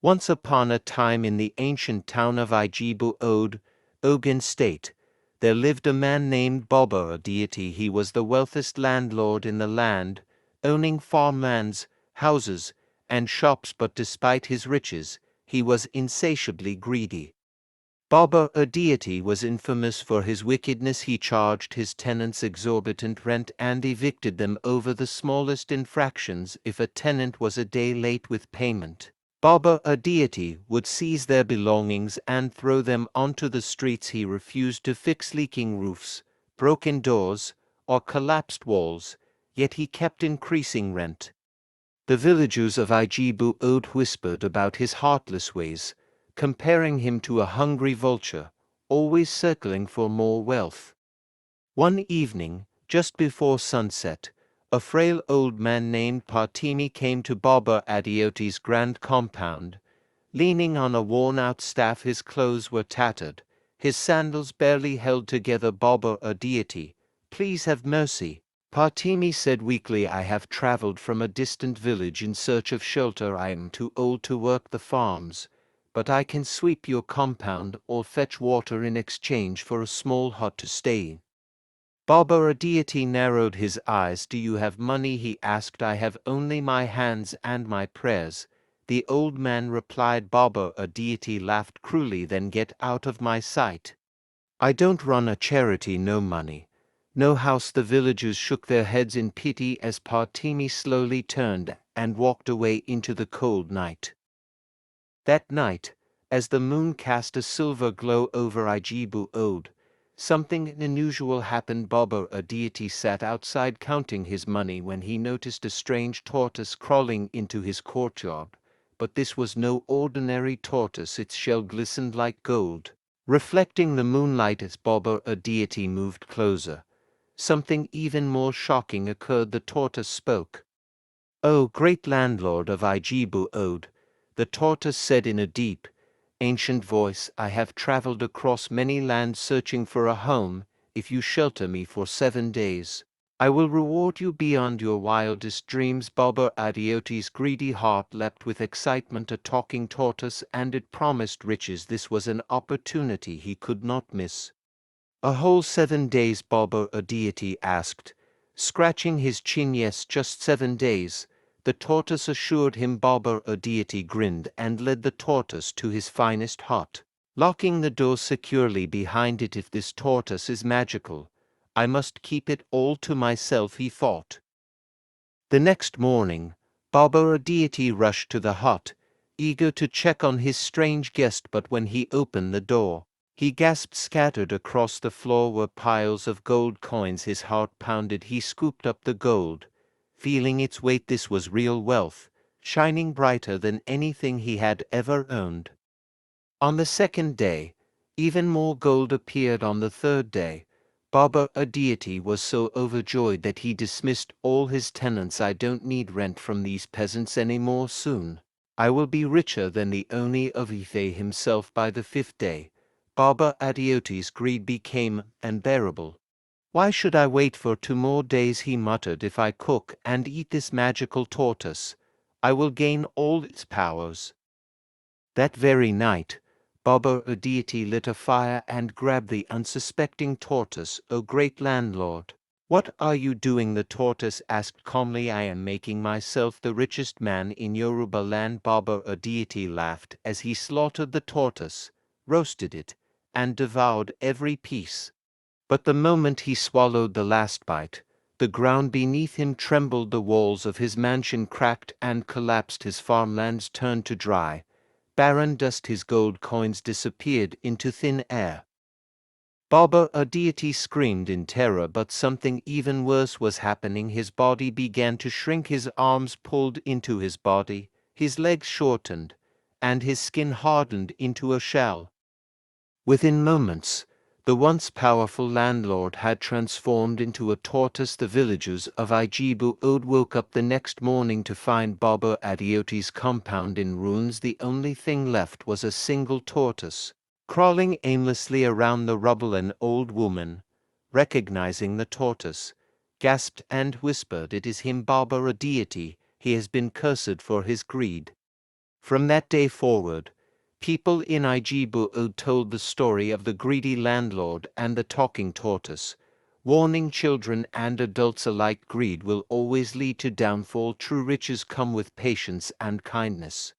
Once upon a time in the ancient town of Ijebu-Ode, Ogun State, there lived a man named Ijebu-Ode. He was the wealthiest landlord in the land, owning farmlands, houses, and shops, but despite his riches, he was insatiably greedy. Ijebu-Ode was infamous for his wickedness. He charged his tenants exorbitant rent and evicted them over the smallest infractions if a tenant was a day late with payment. Ijebu-Ode would seize their belongings and throw them onto the streets. He refused to fix leaking roofs, broken doors, or collapsed walls, yet he kept increasing rent. The villagers of Ijebu-Ode whispered about his heartless ways, comparing him to a hungry vulture, always circling for more wealth. One evening, just before sunset, a frail old man named Partimi came to Ijebu-Ode's grand compound. Leaning on a worn-out staff, his clothes were tattered, his sandals barely held together. Ijebu-Ode, please have mercy, Partimi said weakly. I have traveled from a distant village in search of shelter. I am too old to work the farms, but I can sweep your compound or fetch water in exchange for a small hut to stay in. Ijebu-Ode narrowed his eyes. Do you have money? He asked. I have only my hands and my prayers, the old man replied. Ijebu-Ode laughed cruelly. Then get out of my sight. I don't run a charity. No money, no house. The villagers shook their heads in pity as Partimi slowly turned and walked away into the cold night. That night, as the moon cast a silver glow over Ijebu-Ode, something unusual happened. Ijebu-Ode sat outside counting his money when he noticed a strange tortoise crawling into his courtyard. But this was no ordinary tortoise. Its shell glistened like gold, reflecting the moonlight. As Ijebu-Ode moved closer, something even more shocking occurred. The tortoise spoke. "Oh, great landlord of Ijebu-Ode," the tortoise said in a deep, ancient voice, "I have traveled across many lands searching for a home. If you shelter me for 7 days, I will reward you beyond your wildest dreams." Ijebu-Ode's greedy heart leapt with excitement. A talking tortoise, and it promised riches. This was an opportunity he could not miss. "A whole 7 days?" Ijebu-Ode asked, scratching his chin. "Yes, just 7 days," the tortoise assured him. Ijebu-Ode grinned and led the tortoise to his finest hut, locking the door securely behind it. If this tortoise is magical, I must keep it all to myself, he thought. The next morning, Ijebu-Ode rushed to the hut, eager to check on his strange guest. But when he opened the door, he gasped. Scattered across the floor were piles of gold coins. His heart pounded. He scooped up the gold, feeling its weight. This was real wealth, shining brighter than anything he had ever owned. On the second day, even more gold appeared. On the third day, Ijebu-Ode was so overjoyed that he dismissed all his tenants. "I don't need rent from these peasants anymore. Soon I will be richer than the Oni of Ife himself." By the 5th day, Ijebu-Ode's greed became unbearable. "Why should I wait for 2 more days?" he muttered. "If I cook and eat this magical tortoise, I will gain all its powers." That very night, Ijebu-Ode lit a fire and grabbed the unsuspecting tortoise. "O great landlord, what are you doing?" the tortoise asked calmly. "I am making myself the richest man in Yoruba land." Ijebu-Ode laughed as he slaughtered the tortoise, roasted it, and devoured every piece. But the moment he swallowed the last bite, the ground beneath him trembled. The walls of his mansion cracked and collapsed. His farmlands turned to dry, barren dust. His gold coins disappeared into thin air. Ijebu-Ode screamed in terror, but something even worse was happening. His body began to shrink. His arms pulled into his body, his legs shortened, and his skin hardened into a shell. Within moments, the once powerful landlord had transformed into a tortoise. The villagers of Ijebu-Ode woke up the next morning to find Ijebu-Ode's compound in ruins. The only thing left was a single tortoise, crawling aimlessly around the rubble. An old woman, recognizing the tortoise, gasped and whispered, "It is him, Ijebu-Ode. He has been cursed for his greed." From that day forward, people in Ijebu-Ode told the story of the greedy landlord and the talking tortoise, warning children and adults alike greed will always lead to downfall. True riches come with patience and kindness.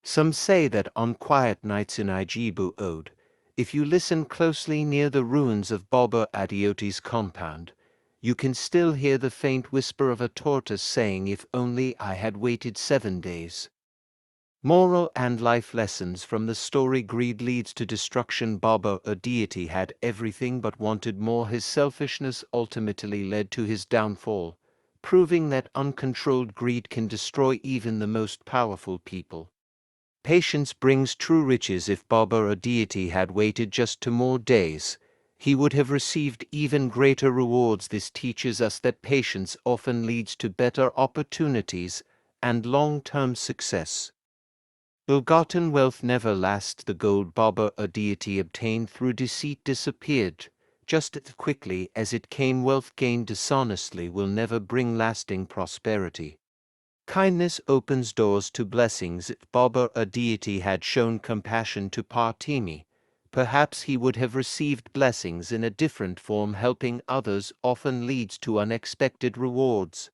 Some say that on quiet nights in Ijebu-Ode, if you listen closely near the ruins of Ijebu-Adeote's compound, you can still hear the faint whisper of a tortoise saying, "If only I had waited 7 days." Moral and life lessons from the story: greed leads to destruction. A deity had everything but wanted more. His selfishness ultimately led to his downfall, proving that uncontrolled greed can destroy even the most powerful people. Patience brings true riches. If a deity had waited just 2 more days, he would have received even greater rewards. This teaches us that patience often leads to better opportunities and long-term success. Ill-gotten wealth never lasts. The gold a deity obtained through deceit disappeared just as quickly as it came. Wealth gained dishonestly will never bring lasting prosperity. Kindness opens doors to blessings. If a deity had shown compassion to Partimi, perhaps he would have received blessings in a different form. Helping others often leads to unexpected rewards.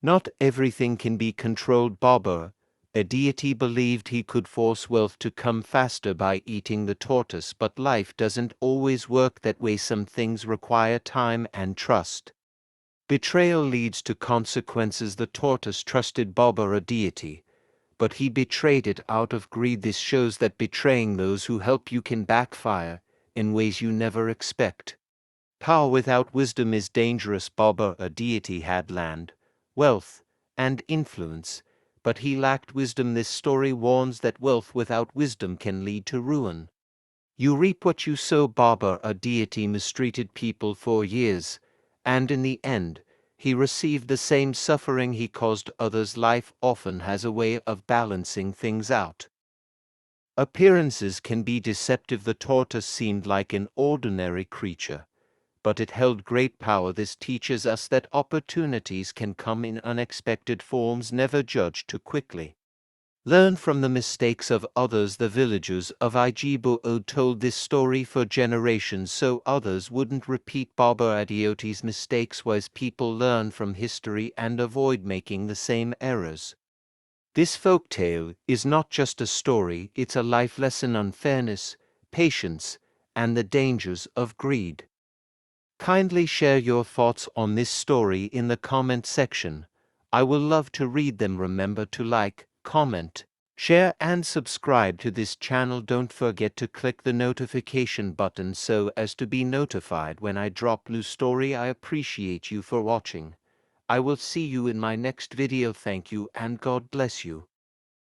Not everything can be controlled. A deity believed he could force wealth to come faster by eating the tortoise, but life doesn't always work that way. Some things require time and trust. Betrayal leads to consequences. The tortoise trusted a deity, but he betrayed it out of greed. This shows that betraying those who help you can backfire in ways you never expect. Power without wisdom is dangerous. A deity had land, wealth, and influence, but he lacked wisdom. This story warns that wealth without wisdom can lead to ruin. You reap what you sow. A deity mistreated people for years, and in the end, he received the same suffering he caused others. Life often has a way of balancing things out. Appearances can be deceptive. The tortoise seemed like an ordinary creature, but it held great power. This teaches us that opportunities can come in unexpected forms. Never judge too quickly. Learn from the mistakes of others. The villagers of Ijebu-Ode told this story for generations so others wouldn't repeat Adeote's mistakes. Wise people learn from history and avoid making the same errors. This folktale is not just a story, it's a life lesson on fairness, patience, and the dangers of greed. Kindly share your thoughts on this story in the comment section. I will love to read them. Remember to like, comment, share and subscribe to this channel. Don't forget to click the notification button so as to be notified when I drop new story. I appreciate you for watching. I will see you in my next video. Thank you and God bless you.